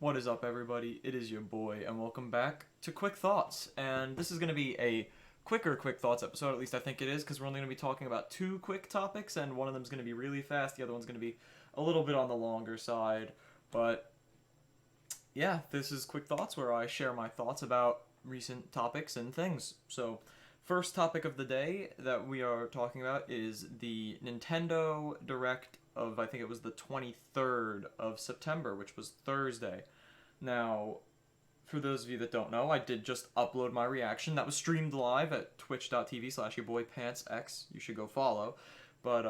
What is up, everybody? It is your boy, and welcome back to Quick Thoughts. And this is going to be a quicker Quick Thoughts episode, at least I think it is, because we're only going to be talking about two quick topics, and one of them is going to be really fast, the other one's going to be a little bit on the longer side. But yeah, this is Quick Thoughts, where I share my thoughts about recent topics and things. So, first topic of the day that we are talking about is the Nintendo Direct of, I think it was the 23rd of September, which was Thursday. Now, for those of you that don't know, I did just upload my reaction. That was streamed live at twitch.tv/yourboypantsx. You should go follow. But,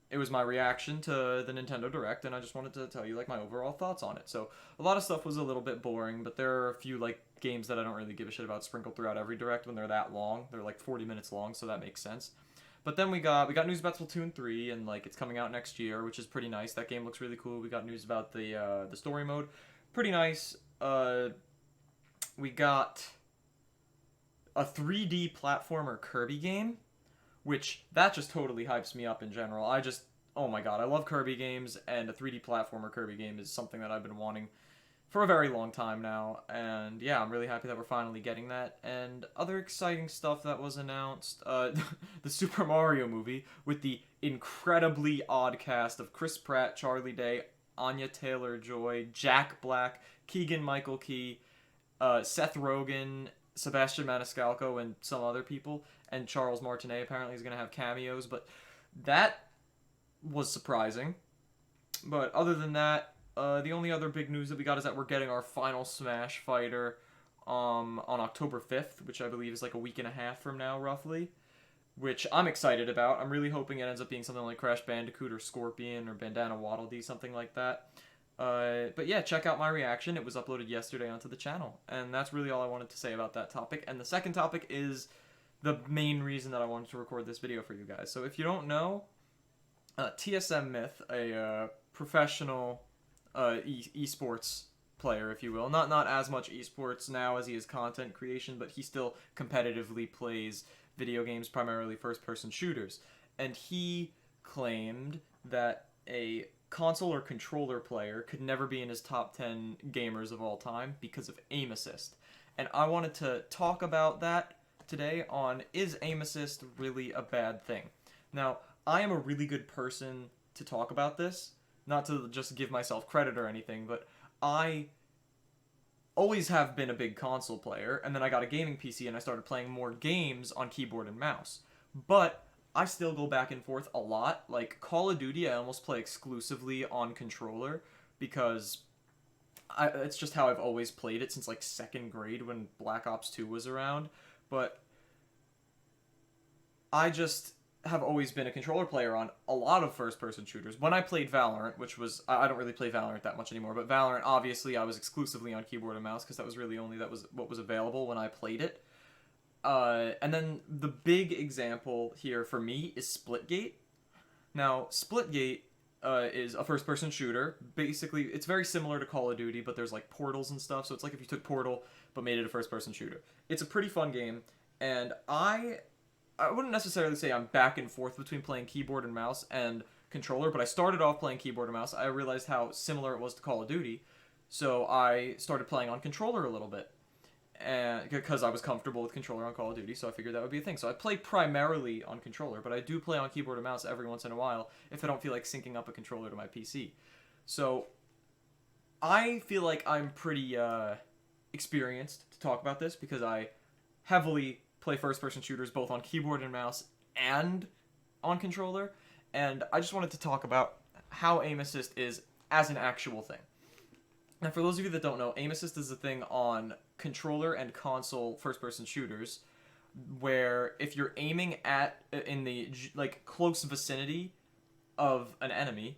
it was my reaction to the Nintendo Direct, and I just wanted to tell you, like, my overall thoughts on it. So, a lot of stuff was a little bit boring, but there are a few, like, games that I don't really give a shit about sprinkled throughout every Direct when they're that long. They're, like, 40 minutes long, so that makes sense. But then we got news about Splatoon 3, and, like, it's coming out next year, which is pretty nice. That game looks really cool. We got news about the story mode. Pretty nice. We got a 3D platformer Kirby game, which, that just totally hypes me up in general. Oh my god, I love Kirby games, and a 3D platformer Kirby game is something that I've been wanting for a very long time now, and yeah, I'm really happy that we're finally getting that. And other exciting stuff that was announced, the Super Mario movie, with the incredibly odd cast of Chris Pratt, Charlie Day, Anya Taylor-Joy, Jack Black, Keegan-Michael Key, Seth Rogen, Sebastian Maniscalco, and some other people, and Charles Martinet apparently is going to have cameos, but that was surprising. But other than that, the only other big news that we got is that we're getting our final Smash fighter on October 5th, which I believe is like a week and a half from now, roughly, which I'm excited about. I'm really hoping it ends up being something like Crash Bandicoot or Scorpion or Bandana Waddle Dee, something like that. But yeah, check out my reaction. It was uploaded yesterday onto the channel, and that's really all I wanted to say about that topic. And the second topic is the main reason that I wanted to record this video for you guys. So if you don't know, TSM Myth, a professional esports player, if you will. Not as much esports now as he is content creation, but he still competitively plays video games, primarily first-person shooters. And he claimed that a console or controller player could never be in his top 10 gamers of all time because of aim assist. And I wanted to talk about that today on, is aim assist really a bad thing? Now, I am a really good person to talk about this, not to just give myself credit or anything, but I always have been a big console player, and then I got a gaming PC and I started playing more games on keyboard and mouse. But I still go back and forth a lot. Like Call of Duty, I almost play exclusively on controller because it's just how I've always played it since like second grade when Black Ops 2 was around. But I just have always been a controller player on a lot of first-person shooters. When I played Valorant, which was, I don't really play Valorant that much anymore, but Valorant, obviously, I was exclusively on keyboard and mouse because that was really only what was available when I played it. And then the big example here for me is Splitgate. Now, Splitgate is a first-person shooter. Basically, it's very similar to Call of Duty, but there's like portals and stuff, so it's like if you took Portal but made it a first-person shooter. It's a pretty fun game, and I wouldn't necessarily say I'm back and forth between playing keyboard and mouse and controller, but I started off playing keyboard and mouse. I realized how similar it was to Call of Duty, so I started playing on controller a little bit, and because I was comfortable with controller on Call of Duty, so I figured that would be a thing. So I play primarily on controller, but I do play on keyboard and mouse every once in a while if I don't feel like syncing up a controller to my PC. So I feel like I'm pretty experienced to talk about this because I heavily play first-person shooters both on keyboard and mouse and on controller, and I just wanted to talk about how aim assist is as an actual thing. And for those of you that don't know, aim assist is a thing on controller and console first-person shooters where if you're aiming at in the like close vicinity of an enemy,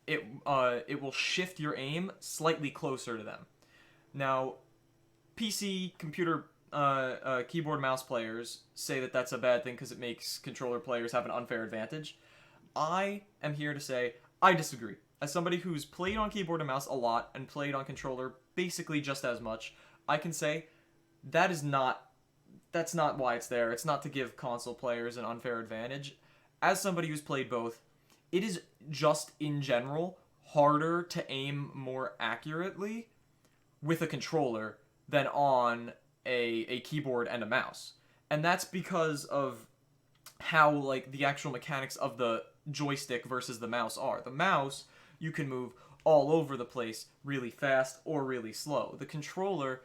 it will shift your aim slightly closer to them. Now, PC computer keyboard mouse players say that that's a bad thing because it makes controller players have an unfair advantage. I am here to say I disagree. As somebody who's played on keyboard and mouse a lot and played on controller basically just as much, I can say that's not why it's there. It's not to give console players an unfair advantage. As somebody who's played both, it is just in general harder to aim more accurately with a controller than on a keyboard and a mouse. And that's because of how, like, the actual mechanics of the joystick versus the mouse are. The mouse, you can move all over the place really fast or really slow. The controller,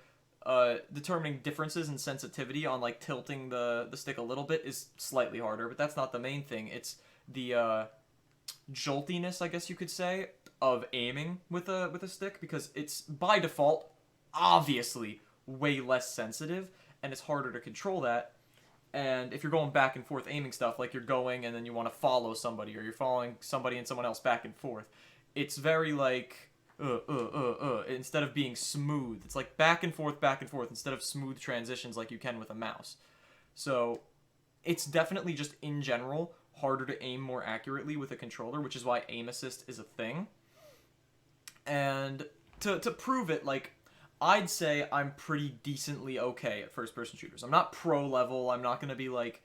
determining differences in sensitivity on, like, tilting the stick a little bit is slightly harder, but that's not the main thing. It's the joltiness, I guess you could say, of aiming with a stick, because it's by default obviously way less sensitive, and it's harder to control that. And if you're going back and forth aiming stuff, like you're going and then you want to follow somebody, or you're following somebody and someone else back and forth, it's very like instead of being smooth. It's like back and forth instead of smooth transitions like you can with a mouse. So it's definitely just in general harder to aim more accurately with a controller, which is why aim assist is a thing. And to prove it, like, I'd say I'm pretty decently okay at first-person shooters. I'm not pro level. I'm not gonna be like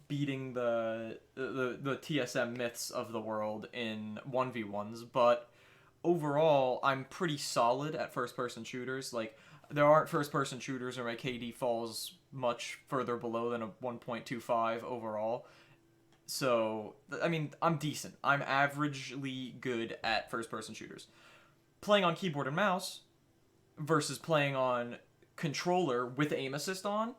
beating the TSM myths of the world in 1v1s, but overall, I'm pretty solid at first-person shooters. Like, there aren't first-person shooters where my KD falls much further below than a 1.25 overall. So, I mean, I'm decent. I'm averagely good at first-person shooters. Playing on keyboard and mouse versus playing on controller with aim assist on,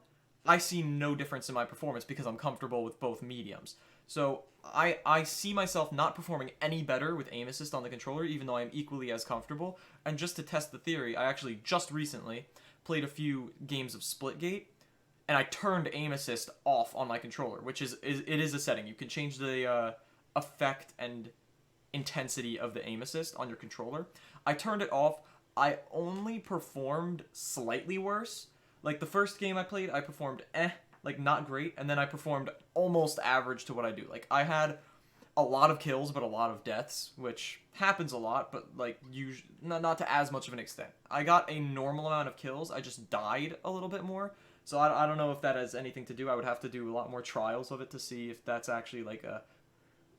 I see no difference in my performance because I'm comfortable with both mediums. So I see myself not performing any better with aim assist on the controller, even though I'm equally as comfortable. And just to test the theory, I actually just recently played a few games of Splitgate, and I turned aim assist off on my controller, which is a setting. You can change the effect and intensity of the aim assist on your controller. I turned it off. I only performed slightly worse. Like, the first game I played, I performed like, not great, and then I performed almost average to what I do. Like, I had a lot of kills, but a lot of deaths, which happens a lot, but, like, not to as much of an extent. I got a normal amount of kills, I just died a little bit more, so I don't know if that has anything to do. I would have to do a lot more trials of it to see if that's actually, like,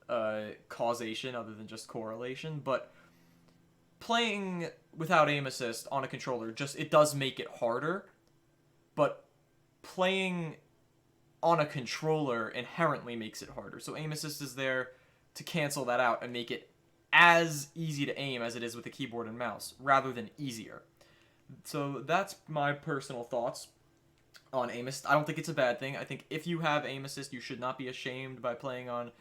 a causation other than just correlation, but playing without aim assist on a controller, it does make it harder, but playing on a controller inherently makes it harder. So aim assist is there to cancel that out and make it as easy to aim as it is with a keyboard and mouse, rather than easier. So that's my personal thoughts on aim assist. I don't think it's a bad thing. I think if you have aim assist, you should not be ashamed by playing on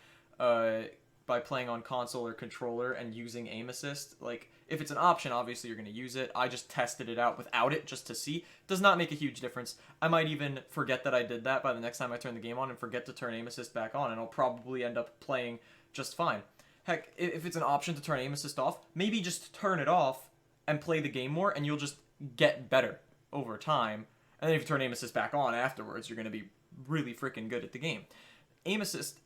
console or controller and using aim assist. Like, if it's an option, obviously you're going to use it. I just tested it out without it just to see. Does not make a huge difference. I might even forget that I did that by the next time I turn the game on and forget to turn aim assist back on, and I'll probably end up playing just fine. Heck, if it's an option to turn aim assist off, maybe just turn it off and play the game more, and you'll just get better over time. And then if you turn aim assist back on afterwards, you're going to be really freaking good at the game. Aim assist,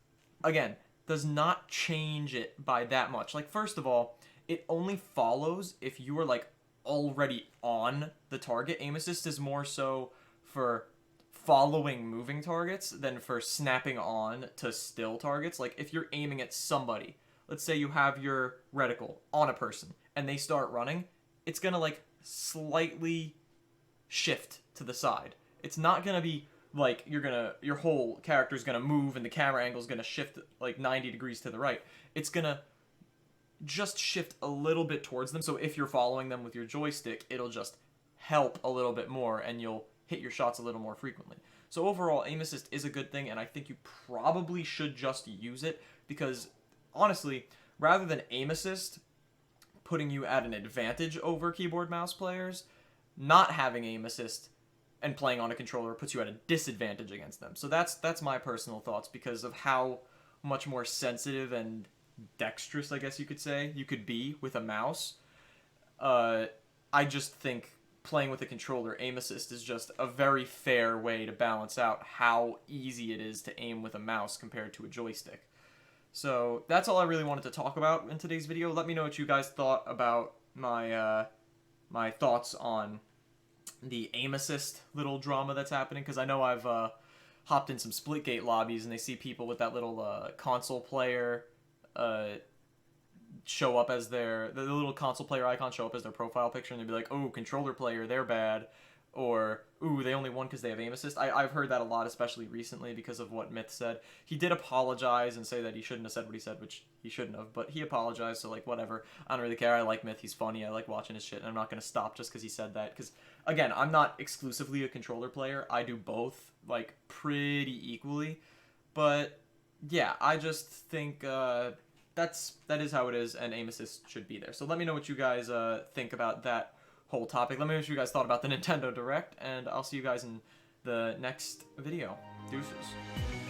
again, does not change it by that much. Like, first of all, it only follows if you are, like, already on the target. Aim assist is more so for following moving targets than for snapping on to still targets. Like, if you're aiming at somebody, let's say you have your reticle on a person and they start running, it's gonna, like, slightly shift to the side. It's not gonna be like your whole character's gonna move and the camera angle's gonna shift like 90 degrees to the right. It's gonna just shift a little bit towards them, so if you're following them with your joystick, it'll just help a little bit more and you'll hit your shots a little more frequently. So overall, aim assist is a good thing, and I think you probably should just use it, because honestly, rather than aim assist putting you at an advantage over keyboard mouse players, not having aim assist and playing on a controller puts you at a disadvantage against them. So that's my personal thoughts, because of how much more sensitive and dexterous, I guess you could say, you could be with a mouse. I just think playing with a controller, aim assist is just a very fair way to balance out how easy it is to aim with a mouse compared to a joystick. So that's all I really wanted to talk about in today's video. Let me know what you guys thought about my my thoughts on the aim assist little drama that's happening, because I know I've hopped in some Splitgate lobbies and they see people with that little console player show up as the little console player icon show up as their profile picture, and they'd be like, oh, controller player, they're bad, or ooh, they only won because they have aim assist. I've heard that a lot, especially recently, because of what Myth said. He did apologize and say that he shouldn't have said what he said, which he shouldn't have, but he apologized, so like whatever. I don't really care. I like Myth. He's funny. I like watching his shit, and I'm not gonna stop just because he said that. Because again, I'm not exclusively a controller player. I do both like pretty equally, but yeah, I just think that is how it is, and aim assist should be there. So let me know what you guys think about that whole topic. Let me know what you guys thought about the Nintendo Direct, and I'll see you guys in the next video. Deuces.